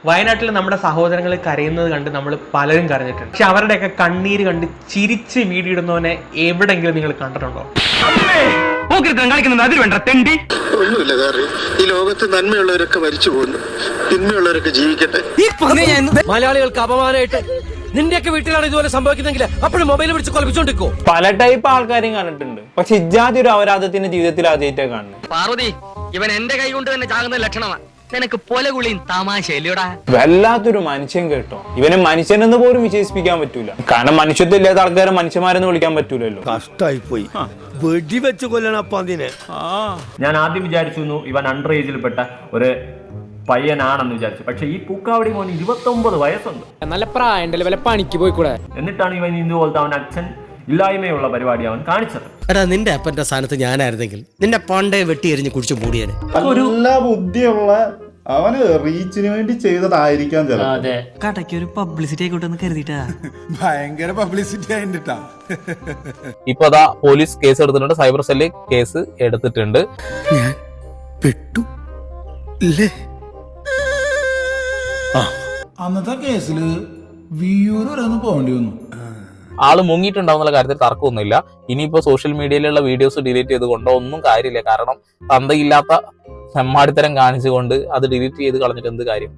വയനാട്ടിൽ നമ്മുടെ സഹോദരങ്ങൾ കരയുന്നത് കണ്ട് നമ്മൾ പലരും കരഞ്ഞിട്ടുണ്ട്. പക്ഷെ അവരുടെയൊക്കെ കണ്ണീര് കണ്ട് ചിരിച്ച് വീഡിയോ ഇടുന്നവനെ എവിടെങ്കിലും നിങ്ങൾ കണ്ടിട്ടുണ്ടോ? ഒന്നുമില്ല കാരണം ഈ ലോകത്ത് നന്മയുള്ളവരൊക്കെ മരിച്ചു പോകുന്നു, തിന്മയുള്ളവരൊക്കെ ജീവിക്കട്ടെ. മലയാളികൾക്ക് അപമാനമായിട്ട് നിന്റെയൊക്കെ വീട്ടിലാണ് ഇതുപോലെ സംഭവിക്കുന്നെങ്കിൽ അപ്പോഴും മൊബൈൽ പിടിച്ച് കൊലപ്പിച്ചോണ്ടിരിക്കോ? പല ടൈപ്പ് ആൾക്കാരെയും കണ്ടിട്ടുണ്ട്. പക്ഷെ ഇജാതി ഒരു അപരാധത്തിന്റെ ജീവിതത്തിൽ ആദ്യമായിട്ടാണ് കാണുന്നത്. പാർവതി, ഇവൻ എന്റെ കൈ കൊണ്ട് തന്നെ ചാകുന്ന ലക്ഷണമാണ്. നിനക്ക് പൊലകുളിയും തമാശയില്ലടാ. വല്ലാത്തൊരു മനുഷ്യൻ കേട്ടോ. ഇവനെ മനുഷ്യനെന്ന് പോലും വിശേഷിപ്പിക്കാൻ പറ്റൂല. കാരണം മനുഷ്യത്വം ഇല്ലാത്ത ആൾക്കാരെ മനുഷ്യന്മാരെന്ന് വിളിക്കാൻ പറ്റൂലല്ലോ. കഷ്ടായി പോയി, വെടിവെച്ച് കൊല്ലണം അതിനെ. ഞാൻ ആദ്യം വിചാരിച്ചു ഇവൻ അണ്ടർ ഏജിൽപ്പെട്ട ഒരു പയ്യനാണെന്ന് വിചാരിച്ചു. പക്ഷെ ഈ പൂക്കാവടി മോന് 29 വയസ്സുണ്ട്. നല്ല പ്രായണ്ടല്ലേ, വല്ല പണിക്ക് പോയിക്കൂടെ? എന്നിട്ടാണ് ഇവൻ ഇതുപോലത്തെ അവൻ അച്ഛൻ ഇല്ലായ്മയുള്ള പരിപാടി അവൻ കാണിച്ചത്. എടാ, നിന്റെ അപ്പന്റെ സ്ഥാനത്ത് ഞാനായിരുന്നെങ്കിൽ നിന്നെ പണ്ടേ വെട്ടി എറിഞ്ഞ് കുടിച്ചു മൂടിയാണ്. നല്ല ബുദ്ധിയുള്ള അവന് റീച്ചിന് വേണ്ടി ചെയ്തതായിരിക്കാം ചിലപ്പോ. കടയ്ക്ക് ഒരു പബ്ലിസിറ്റി ആയിക്കോട്ടെ കരുതിട്ടാ. ഭയങ്കര പബ്ലിസിറ്റി ആയിട്ടാ. ഇപ്പൊ അതാ പോലീസ് കേസ് എടുത്തിട്ടുണ്ട്. സൈബർ സെല്ല് കേസ് എടുത്തിട്ടുണ്ട്. ഞാൻ പെട്ടു ഇല്ലേ? അന്നത്തെ കേസില് വിയൂര് വരെ ഒന്ന് പോകേണ്ടി വന്നു. ആള് മുങ്ങിയിട്ടുണ്ടാവുന്ന കാര്യത്തിൽ തർക്കമൊന്നുമില്ല. ഇനിയിപ്പോ സോഷ്യൽ മീഡിയയിലുള്ള വീഡിയോസ് ഡിലീറ്റ് ചെയ്തുകൊണ്ടോ ഒന്നും കാര്യമില്ല. കാരണം തന്തയില്ലാത്ത തെമ്മാടിത്തരം കാണിച്ചുകൊണ്ട് അത് ഡിലീറ്റ് ചെയ്ത് കളഞ്ഞിട്ട് എന്ത് കാര്യം?